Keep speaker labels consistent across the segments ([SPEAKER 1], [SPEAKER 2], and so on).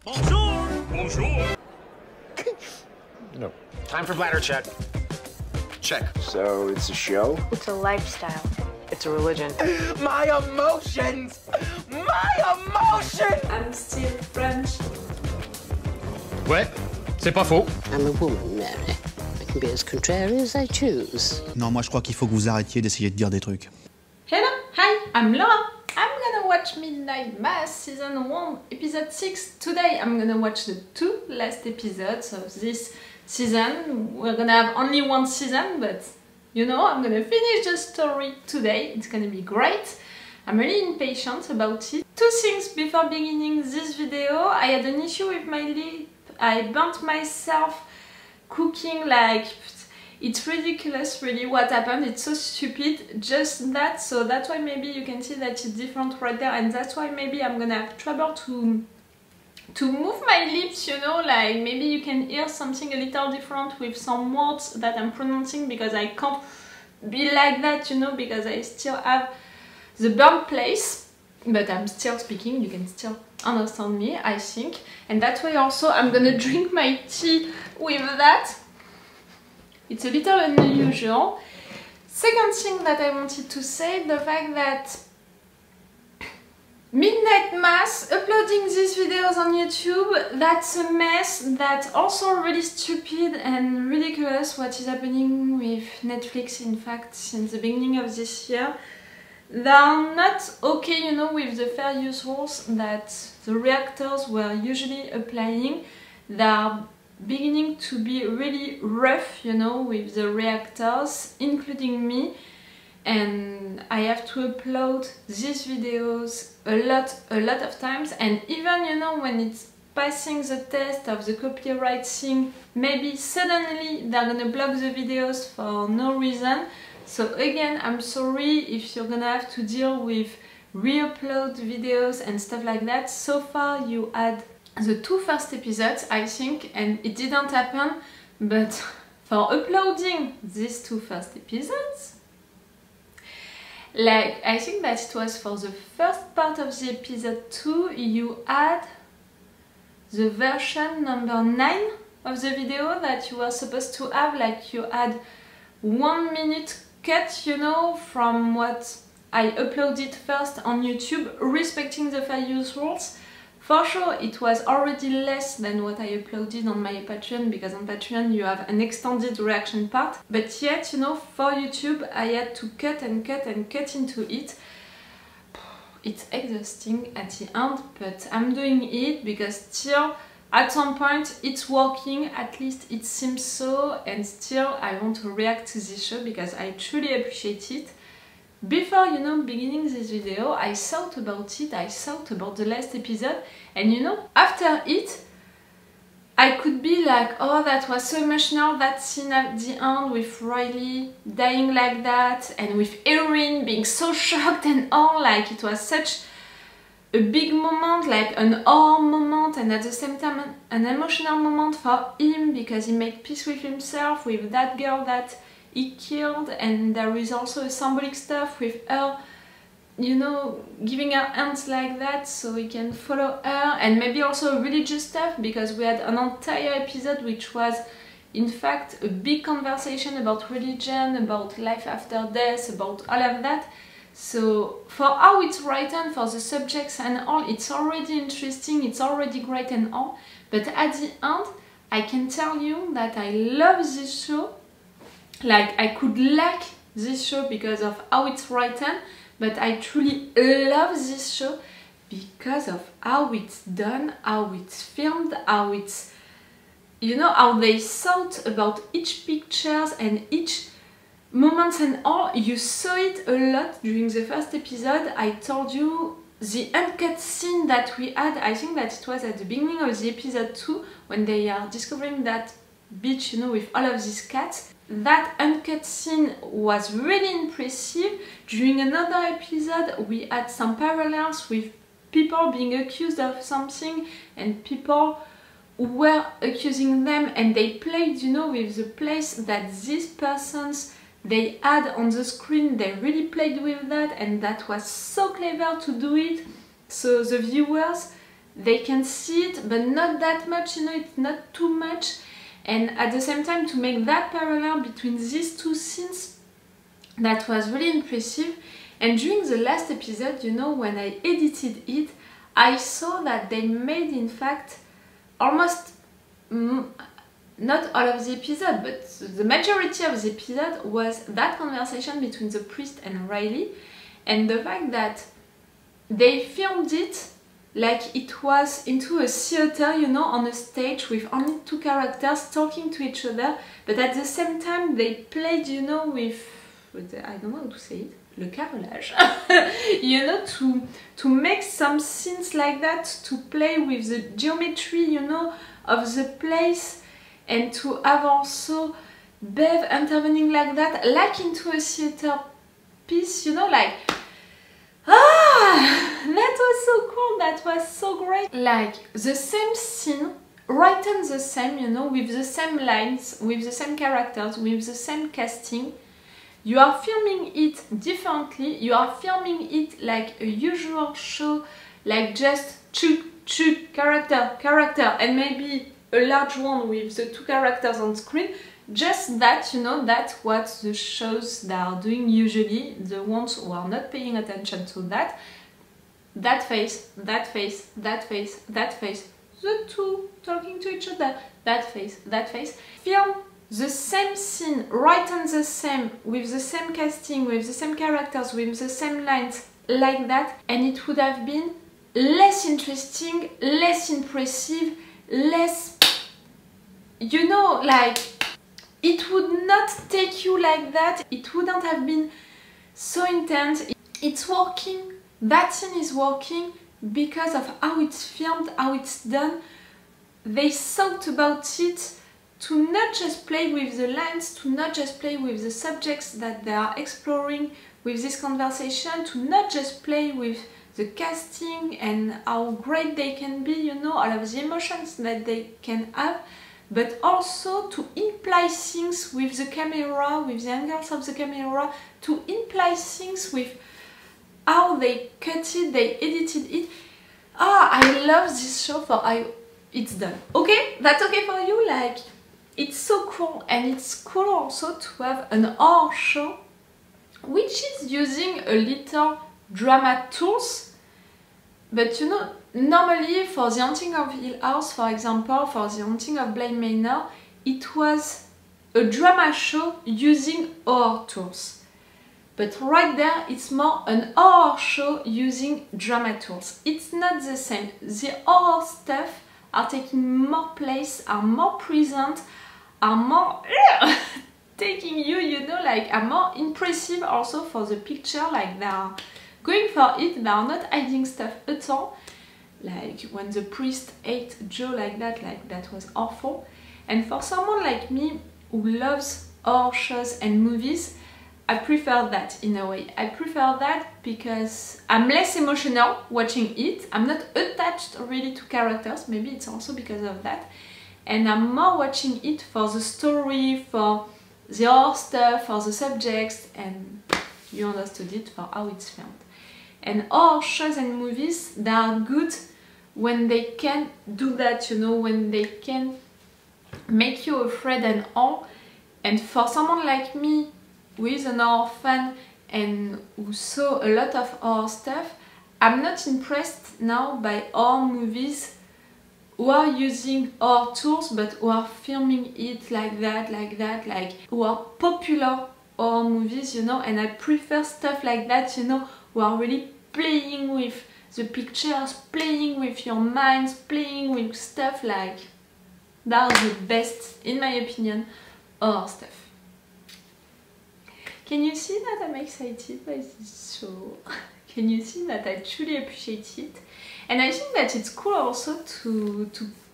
[SPEAKER 1] Bonjour! Bonjour!
[SPEAKER 2] No. Time for bladder check.
[SPEAKER 1] Check.
[SPEAKER 2] So it's a show?
[SPEAKER 3] It's a lifestyle.
[SPEAKER 4] It's a religion.
[SPEAKER 2] My emotions! My emotions!
[SPEAKER 5] I'm still French.
[SPEAKER 6] Ouais, c'est pas faux.
[SPEAKER 7] I'm a woman, Mary. I can be as contrary as I choose.
[SPEAKER 8] Non, moi je crois qu'il faut que vous arrêtiez d'essayer de dire des trucs.
[SPEAKER 5] Hello, hi, I'm Laura. I'm gonna watch Midnight Mass Season 1, Episode 6. Today I'm gonna watch the 2 last episodes of this season. We're gonna have only one season, but you know, I'm gonna finish the story today. It's gonna be great. I'm really impatient about it. Two things before beginning this video. I had an issue with my lip. I burnt myself cooking, like it's ridiculous really what happened. It's so stupid, just that. So that's why maybe you can see that it's different right there, and that's why maybe I'm gonna have trouble to move my lips, you know, like maybe you can hear something a little different with some words that I'm pronouncing, because I can't be like that, you know, because I still have the burnt place, but I'm still speaking, you can still understand me, I think. And that way also I'm gonna drink my tea with that. It's a little unusual. Second thing that I wanted to say, the fact that Midnight Mass, uploading these videos on YouTube, that's a mess. That's also really stupid and ridiculous what is happening with Netflix, in fact, since the beginning of this year. They are not okay, you know, with the fair use rules that the reactors were usually applying. They are beginning to be really rough, you know, with the reactors, including me. And I have to upload these videos a lot of times, and even, you know, when it's passing the test of the copyright thing, maybe suddenly they're gonna block the videos for no reason. So again, I'm sorry if you're gonna have to deal with re-upload videos and stuff like that. So far you had the 2 first episodes, I think, and it didn't happen, but for uploading these 2 first episodes, like, I think that it was for the first part of the episode 2, you had the version number 9 of the video that you were supposed to have, like you had 1 minute cut, you know, from what I uploaded first on YouTube, respecting the fair use rules. For sure, it was already less than what I uploaded on my Patreon, because on Patreon you have an extended reaction part. But yet, you know, for YouTube, I had to cut and cut and cut into it. It's exhausting at the end, but I'm doing it because still, at some point, it's working, at least it seems so, and still I want to react to this show because I truly appreciate it. Before, you know, beginning this video, I thought about it, I thought about the last episode, and you know, after it, I could be like, oh, that was so emotional, that scene at the end with Riley dying like that, and with Erin being so shocked and all, like it was such a big moment, like an awe moment, and at the same time an emotional moment for him, because he made peace with himself, with that girl that he killed, and there is also a symbolic stuff with her, you know, giving her hands like that so he can follow her, and maybe also religious stuff, because we had an entire episode which was in fact a big conversation about religion, about life after death, about all of that. So for how it's written, for the subjects and all, it's already interesting, it's already great and all, but at the end I can tell you that I love this show. Like, I could like this show because of how it's written, but I truly love this show because of how it's done, how it's filmed, how it's, you know, how they thought about each pictures and each moments and all. You saw it a lot during the first episode. I told you the uncut scene that we had, I think that it was at the beginning of the episode 2, when they are discovering that beach, you know, with all of these cats. That uncut scene was really impressive. During another episode we had some parallels with people being accused of something and people who were accusing them, and they played, you know, with the place that these persons they had on the screen. They really played with that, and that was so clever to do it. So the viewers, they can see it, but not that much, you know, it's not too much. And at the same time, to make that parallel between these two scenes, that was really impressive. And during the last episode, you know, when I edited it, I saw that they made, in fact, almost, not all of the episode, but the majority of the episode was that conversation between the priest and Riley. And the fact that they filmed it like it was into a theater, you know, on a stage with only two characters talking to each other, but at the same time they played, you know, with I don't know how to say it, le carrelage, you know, to make some scenes like that, to play with the geometry, you know, of the place, and to have also Bev intervening like that, like into a theater piece, you know, like, that was so cool, that was so great. Like, the same scene, written the same, you know, with the same lines, with the same characters, with the same casting. You are filming it differently, you are filming it like a usual show, like just chuk, character, and maybe a large one with the two characters on screen. Just that, you know, that's what the shows that are doing usually, the ones who are not paying attention to that. That face, that face, that face, that face, the two talking to each other, that face, film the same scene, written the same, with the same casting, with the same characters, with the same lines, like that, and it would have been less interesting, less impressive, less, you know, like, it would not take you like that, it wouldn't have been so intense. It's working, that scene is working because of how it's filmed, how it's done. They thought about it to not just play with the lines, to not just play with the subjects that they are exploring with this conversation, to not just play with the casting and how great they can be, you know, all of the emotions that they can have, but also to imply things with the camera, with the angles of the camera, to imply things with how they cut it, they edited it. I love this show for how it's done. Okay? That's okay for you? Like, it's so cool, and it's cool also to have an horror show which is using a little drama tools, but you know, normally for The Haunting of Hill House, for example, for The Haunting of Bly Manor, it was a drama show using horror tools. But right there, it's more an horror show using drama tools. It's not the same. The horror stuff are taking more place, are more present, are more taking you, you know, like, are more impressive also for the picture, like they are going for it, they are not hiding stuff at all. Like when the priest ate Joe like that was awful. And for someone like me who loves horror shows and movies, I prefer that in a way. I prefer that because I'm less emotional watching it. I'm not attached really to characters, maybe it's also because of that. And I'm more watching it for the story, for the horror stuff, for the subjects, and you understood it, for how it's filmed. And horror shows and movies, they are good when they can do that, you know, when they can make you afraid and awe. And for someone like me, who is an horror fan and who saw a lot of horror stuff, I'm not impressed now by horror movies who are using horror tools but who are filming it like that, who are popular horror movies, you know, and I prefer stuff like that, you know, who are really playing with the pictures, playing with your minds, playing with stuff like that. Are the best, in my opinion, horror stuff. Can you see that I'm excited by this show? Can you see that I truly appreciate it? And I think that it's cool also to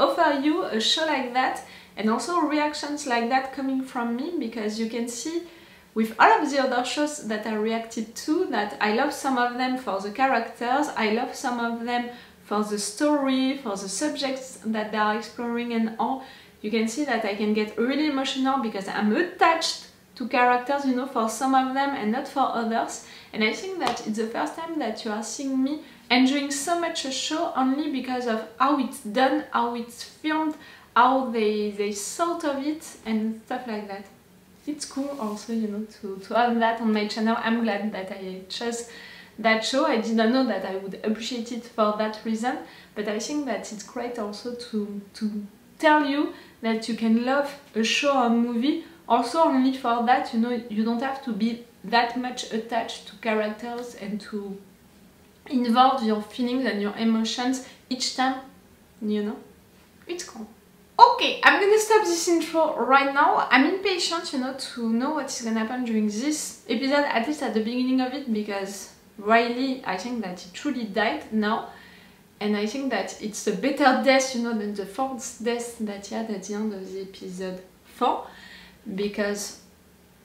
[SPEAKER 5] offer you a show like that and also reactions like that coming from me, because you can see with all of the other shows that I reacted to that I love some of them for the characters, I love some of them for the story, for the subjects that they are exploring and all. You can see that I can get really emotional because I'm attached to characters, you know, for some of them and not for others. And I think that it's the first time that you are seeing me enjoying so much a show only because of how it's done, how it's filmed, how they thought of it and stuff like that. It's cool also, you know, to have that on my channel. I'm glad that I chose that show. I didn't know that I would appreciate it for that reason, but I think that it's great also to tell you that you can love a show or movie also only for that, you know. You don't have to be that much attached to characters and to involve your feelings and your emotions each time, you know. It's cool. Okay, I'm gonna stop this intro right now. I'm impatient, you know, to know what is gonna happen during this episode, at least at the beginning of it, because Riley, I think that he truly died now, and I think that it's a better death, you know, than the fourth death that he had at the end of the episode 4, because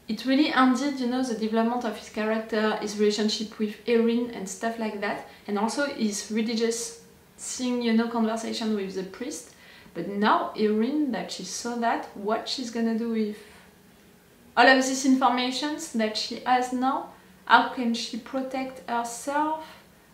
[SPEAKER 5] it really ended, you know, the development of his character, his relationship with Erin and stuff like that, and also his religious thing, you know, conversation with the priest. But now Erin, that she saw that, what she's gonna do with all of these informations that she has now? How can she protect herself?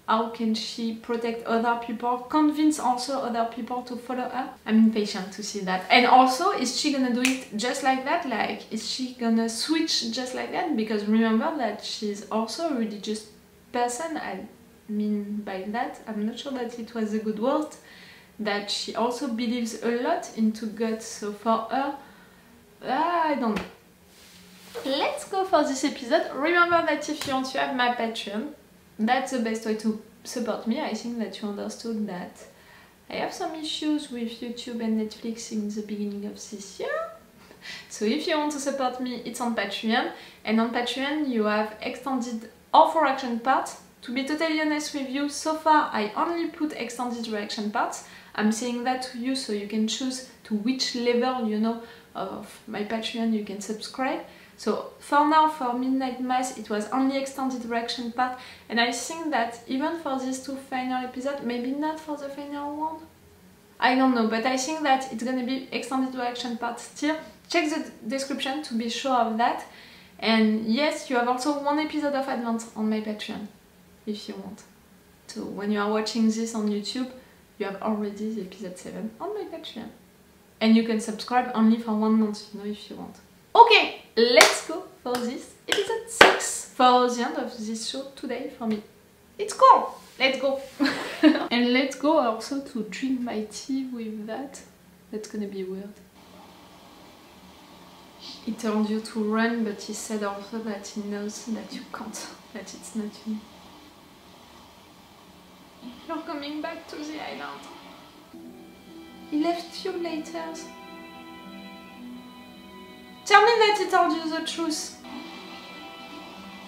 [SPEAKER 5] How can she protect other people? Convince also other people to follow her? I'm impatient to see that. And also, is she gonna do it just like that? Like, is she gonna switch just like that? Because remember that she's also a religious person. I mean by that, I'm not sure that it was a good word. That she also believes a lot into God, so for her, I don't know. Let's go for this episode. Remember that if you want to have my Patreon, that's the best way to support me. I think that you understood that I have some issues with YouTube and Netflix in the beginning of this year. So if you want to support me, it's on Patreon. And on Patreon you have extended or for action parts. To be totally honest with you, so far I only put extended reaction parts. I'm saying that to you so you can choose to which level, you know, of my Patreon you can subscribe. So for now, for Midnight Mass, it was only extended reaction part, and I think that even for these 2 final episodes, maybe not for the final one, I don't know, but I think that it's gonna be extended reaction part still. Check the description to be sure of that. And yes, you have also 1 episode of advance on my Patreon, if you want. So when you are watching this on YouTube, you have already the episode 7 on my Patreon. And you can subscribe only for 1 month, you know, if you want. Okay, let's go for this episode 6, for the end of this show today for me. It's cool! Let's go! And let's go also to drink my tea with that. That's gonna be weird. He told you to run, but he said also that he knows that you can't, that it's not you. You're coming back to the island. He left you later. Tell me that he told you the truth.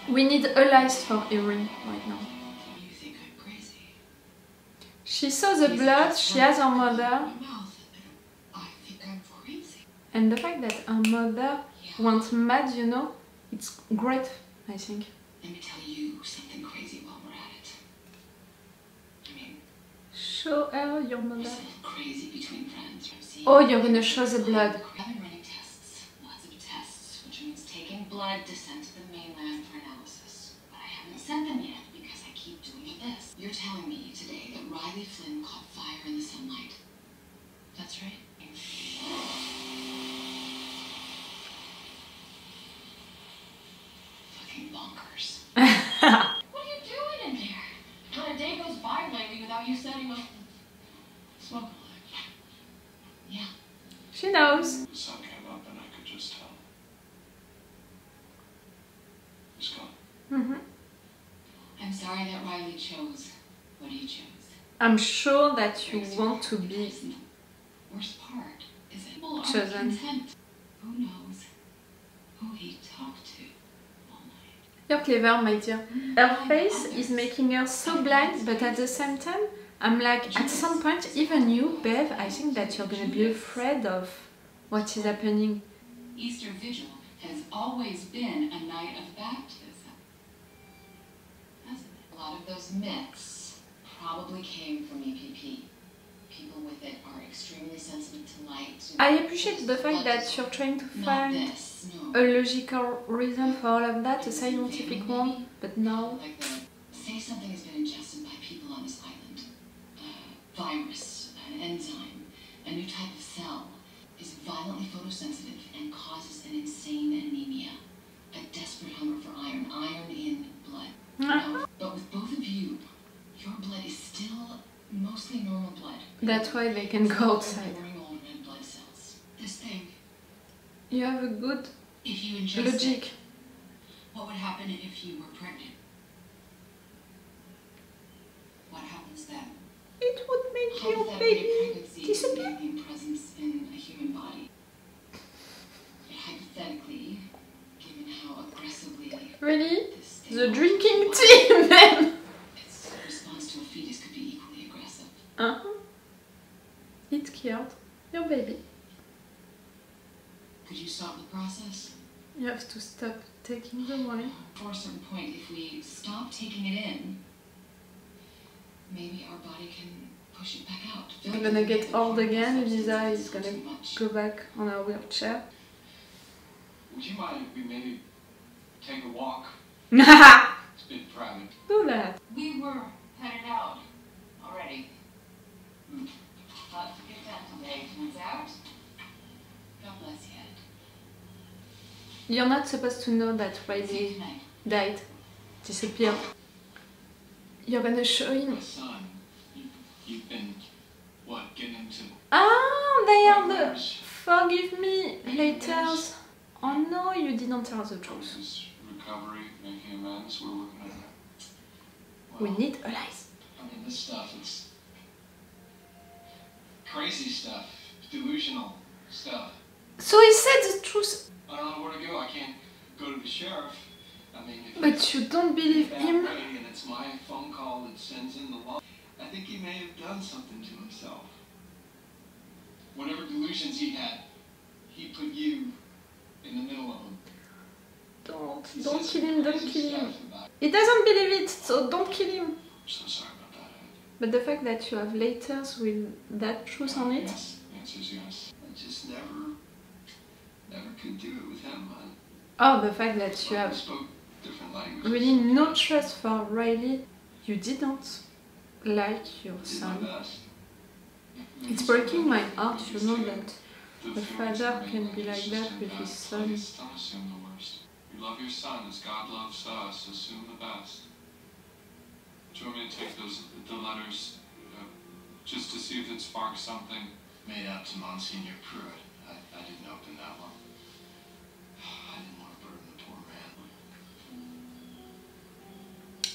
[SPEAKER 5] We need a lies for Erin right now.
[SPEAKER 3] You think I'm crazy?
[SPEAKER 5] She saw the blood, she has her mother.
[SPEAKER 3] I think I'm crazy.
[SPEAKER 5] And the fact that her mother went mad, you know, it's great, I think.
[SPEAKER 3] Let me tell you something crazy while we're at it. I mean,
[SPEAKER 5] Show her your mother.
[SPEAKER 3] we're still crazy between friends.
[SPEAKER 5] Oh, you're gonna show the blood.
[SPEAKER 3] I've been running tests, lots of tests, which means taking blood to send to the mainland for analysis. But I haven't sent them yet because I keep doing this. You're telling me today that Riley Flynn caught fire in the sunlight. That's right. Fucking bonkers. What are you doing in there? Not a day goes by lately without you setting up. Smoke a leg. Yeah.
[SPEAKER 5] She knows.
[SPEAKER 1] The sun came up and I could just tell. He's gone.
[SPEAKER 3] I'm sorry that Riley chose what he chose.
[SPEAKER 5] I'm sure that you want to be
[SPEAKER 3] Worst part is that people aren't
[SPEAKER 5] chosen.
[SPEAKER 3] content. Who knows who he talked to all night?
[SPEAKER 5] You're clever, my dear. Her face is making her so blind, but at the same time, I'm like, at some point, even you, babe, I think that you're gonna be afraid of what is happening.
[SPEAKER 3] Easter Vigil has always been a night of baptism, hasn't it? A lot of those myths probably came from EPP. People with it are extremely sensitive to light.
[SPEAKER 5] I appreciate the fact that you're trying to find a logical reason for all of that, a scientific one, but no.
[SPEAKER 3] Like say something has been ingested by people on this virus, an enzyme, a new type of cell, is violently photosensitive and causes an insane anemia. A desperate hunger for iron, iron in blood. No, but with both of you, your blood is still mostly normal blood.
[SPEAKER 5] That's why they can go outside.
[SPEAKER 3] Old red blood cells. This thing,
[SPEAKER 5] You have a good
[SPEAKER 3] if you ingest
[SPEAKER 5] logic.
[SPEAKER 3] it, what would happen if you were pregnant? What happens then?
[SPEAKER 5] It would make your
[SPEAKER 3] Hypothetically, a
[SPEAKER 5] baby
[SPEAKER 3] pregnancy is
[SPEAKER 5] disappear.
[SPEAKER 3] an alien presence in a human body. Hypothetically, given how aggressively
[SPEAKER 5] Really?
[SPEAKER 3] this thing
[SPEAKER 5] The
[SPEAKER 3] moves
[SPEAKER 5] drinking
[SPEAKER 3] your
[SPEAKER 5] tea,
[SPEAKER 3] body,
[SPEAKER 5] man!
[SPEAKER 3] its response to a fetus could be equally aggressive.
[SPEAKER 5] It killed your baby.
[SPEAKER 3] Could you stop the process?
[SPEAKER 5] You have to stop taking the wine.
[SPEAKER 3] For a certain point, if we stop taking it in, maybe our body can push it back out.
[SPEAKER 5] I'm gonna get old again. Leeza is gonna go back on her wheelchair.
[SPEAKER 1] Would you mind if we maybe take a walk?
[SPEAKER 5] Do
[SPEAKER 1] It's been private.
[SPEAKER 5] that.
[SPEAKER 3] We were headed out already. Thought to get done today. Turns out, God bless you.
[SPEAKER 5] You're not supposed to know that
[SPEAKER 3] See you
[SPEAKER 5] Riley
[SPEAKER 3] tonight.
[SPEAKER 5] died, disappeared. You're gonna show him.
[SPEAKER 1] My son, you've been, what, getting into
[SPEAKER 5] Ah, they are the
[SPEAKER 1] nightmares?
[SPEAKER 5] forgive me letters. Oh no, you didn't tell the truth.
[SPEAKER 1] His recovery, making amends, we're working on that.
[SPEAKER 5] We
[SPEAKER 1] Well,
[SPEAKER 5] need allies.
[SPEAKER 1] I mean, this stuff, it's crazy stuff, delusional stuff.
[SPEAKER 5] So he said the truth,
[SPEAKER 1] I don't know where to go. I can't go to the sheriff. I mean, if
[SPEAKER 5] but you don't believe
[SPEAKER 1] that
[SPEAKER 5] him.
[SPEAKER 1] way and it's my phone call that sends in the law, I think he may have done something to himself. Whatever delusions he had, he put you in the middle of them.
[SPEAKER 5] Don't
[SPEAKER 1] He
[SPEAKER 5] kill
[SPEAKER 1] says
[SPEAKER 5] him, don't
[SPEAKER 1] crazy
[SPEAKER 5] kill him.
[SPEAKER 1] stuff about it.
[SPEAKER 5] He doesn't believe it, so don't kill him.
[SPEAKER 1] I'm so sorry about that.
[SPEAKER 5] But the fact that you have letters with that truth on it,
[SPEAKER 1] Yes, the answer's yes. I just never could do it with him.
[SPEAKER 5] oh, the fact that you
[SPEAKER 1] We
[SPEAKER 5] have
[SPEAKER 1] spoke different languages.
[SPEAKER 5] really no trust for Riley, you didn't like your
[SPEAKER 1] Did my
[SPEAKER 5] son.
[SPEAKER 1] best.
[SPEAKER 5] It's breaking my heart, you know, that
[SPEAKER 1] The
[SPEAKER 5] the
[SPEAKER 1] feelings
[SPEAKER 5] father
[SPEAKER 1] that
[SPEAKER 5] can
[SPEAKER 1] make
[SPEAKER 5] be
[SPEAKER 1] me
[SPEAKER 5] like that
[SPEAKER 1] understand
[SPEAKER 5] with his son.
[SPEAKER 1] Please don't assume the worst. You love your son as God loves us. Assume the best. Do you want me to take the letters just to see if it sparks something? Made out to Monsignor Pruitt. I didn't open that one. I didn't want to burden the poor man.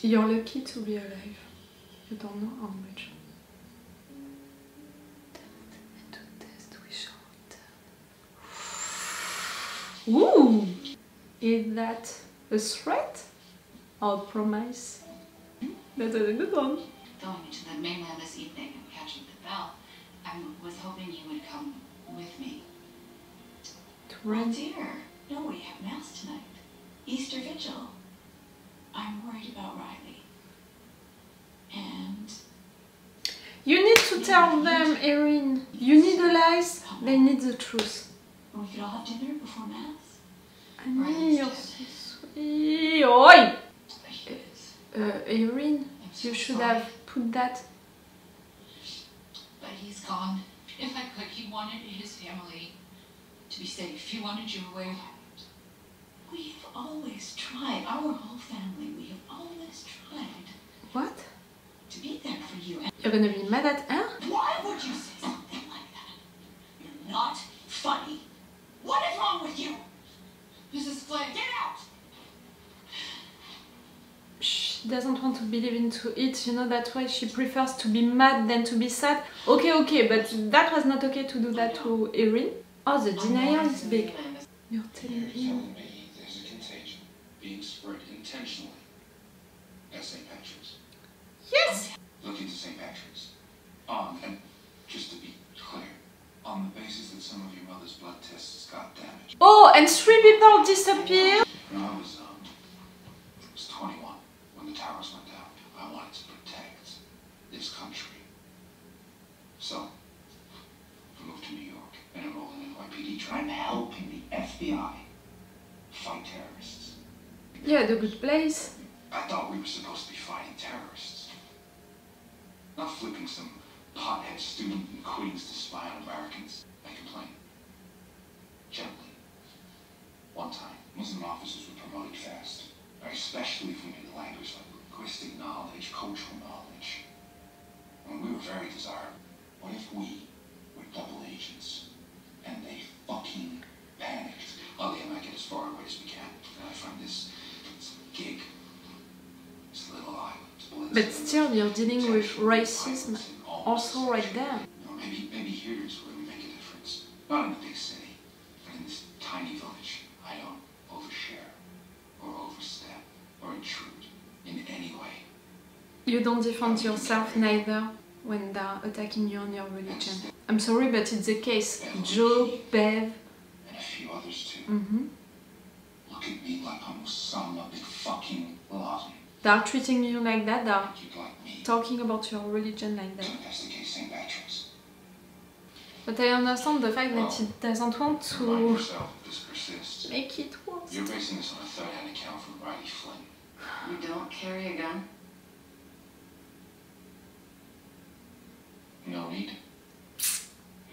[SPEAKER 5] You're lucky to be alive. You don't know how much. And to test we shall return. Ooh! Is that a threat or a promise? That is a good one.
[SPEAKER 3] Going into the mainland this evening and catching the bell, I was hoping you would come with me.
[SPEAKER 5] To
[SPEAKER 3] Well,
[SPEAKER 5] run.
[SPEAKER 3] dear, no, we have Mass tonight. Easter Vigil. I'm worried about Riley. And
[SPEAKER 5] You need to tell them, Erin. You need the lies, they need the truth.
[SPEAKER 3] we could all have dinner before Mass.
[SPEAKER 5] Annie, you're so sweet. Oi!
[SPEAKER 3] He is.
[SPEAKER 5] Erin,
[SPEAKER 3] I'm so
[SPEAKER 5] you should
[SPEAKER 3] sorry.
[SPEAKER 5] have put that.
[SPEAKER 3] But he's gone. If I could, he wanted his family to be safe. He wanted you away. We've always tried. Our whole family, we have always tried
[SPEAKER 5] What?
[SPEAKER 3] to be there for you. And
[SPEAKER 5] You're gonna be mad at her?
[SPEAKER 3] why would you say something like that? You're not funny. What is wrong with you? Mrs. Flynn, get out!
[SPEAKER 5] She doesn't want to believe into it, you know, that's why she prefers to be mad than to be sad. Okay, but that was not okay to do that to Erin. Oh, the denial is big. You're telling
[SPEAKER 1] You're
[SPEAKER 5] him.
[SPEAKER 1] telling me there's a contagion being spread intentionally at St. Patrick's.
[SPEAKER 5] Yes!
[SPEAKER 1] Look into St. Patrick's. And just to be clear, on the basis that some of your mother's blood tests got damaged.
[SPEAKER 5] Oh, and 3 people disappear.
[SPEAKER 1] When I was 21 when the towers went down. I wanted to protect this country. So, I moved to New York and enrolled in NYPD, trying to help the FBI fight terrorists.
[SPEAKER 5] Yeah, the good place.
[SPEAKER 1] I thought we were supposed to be fighting terrorists, not flipping some Hothead student in Queens to spy on Americans. I complain. Gently. One time, Muslim officers were promoted fast, especially if we knew the language like linguistic knowledge, cultural knowledge. And we were very desirable. What if we were double agents and they fucking panicked? Oh, they might get as far away as we can. And I find this gig, this little island.
[SPEAKER 5] But still, you're dealing with racism also right there.
[SPEAKER 1] Maybe here's where we make a difference. Not in the big city, but in this tiny village. I don't overshare, or overstep, or intrude in any way.
[SPEAKER 5] You don't defend yourself neither when they're attacking you on your religion. I'm sorry, but it's the case. Joe, Bev,
[SPEAKER 1] and a few others too.
[SPEAKER 5] mm-hmm.
[SPEAKER 1] Look at me like I'm Osama bin fucking Laden.
[SPEAKER 5] They're treating you like that, they're
[SPEAKER 1] You'd like me
[SPEAKER 5] talking about your religion like
[SPEAKER 1] to
[SPEAKER 5] that.
[SPEAKER 1] investigate St. Patrick's.
[SPEAKER 5] But I understand the fact that he doesn't want
[SPEAKER 1] Remind
[SPEAKER 5] to
[SPEAKER 1] yourself if this persists.
[SPEAKER 5] make it worse.
[SPEAKER 1] You're basing this on a third-hand account from Riley Flynn.
[SPEAKER 3] You don't carry a gun?
[SPEAKER 1] No need.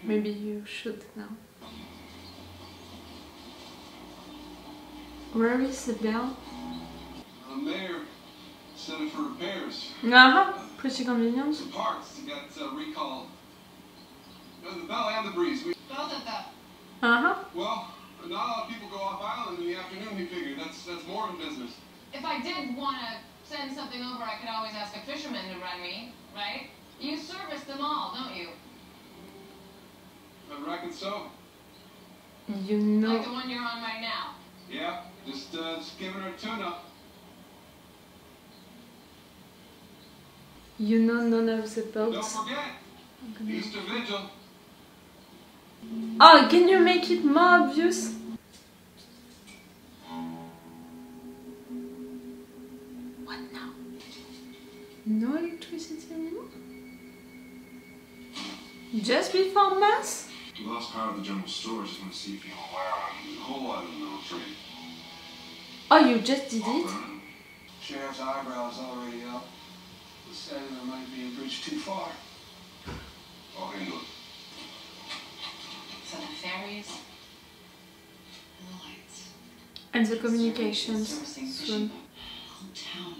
[SPEAKER 5] Maybe you should now. Where is the bell?
[SPEAKER 1] The mayor sent it for repairs.
[SPEAKER 5] Pretty convenient.
[SPEAKER 1] Some parts got recalled. The bell and the breeze.
[SPEAKER 3] Both of them.
[SPEAKER 1] Well, not a lot of people go off island in the afternoon, we figured. That's more than business.
[SPEAKER 3] If I did want to send something over, I could always ask a fisherman to run me, right? You service them all, don't you?
[SPEAKER 1] I reckon so.
[SPEAKER 5] You
[SPEAKER 3] Like the
[SPEAKER 5] know,
[SPEAKER 3] one you're on right now.
[SPEAKER 1] Yeah, just giving her a tune-up.
[SPEAKER 5] you know none of the
[SPEAKER 1] Don't
[SPEAKER 5] boats.
[SPEAKER 1] forget, Easter Vigil.
[SPEAKER 5] Oh, can you make it more obvious? What now? No electricity anymore? Just before Mass?
[SPEAKER 1] We lost power at the general store. Just want to see if you're aware of the whole lot of the military.
[SPEAKER 5] Oh, you just did it?
[SPEAKER 1] Sheriff's eyebrows already up. Decided I might be a bridge too far. I'll handle it.
[SPEAKER 3] So the fairies and the lights.
[SPEAKER 5] And the communications
[SPEAKER 3] Servicing
[SPEAKER 5] soon.
[SPEAKER 3] fishing boat. The whole town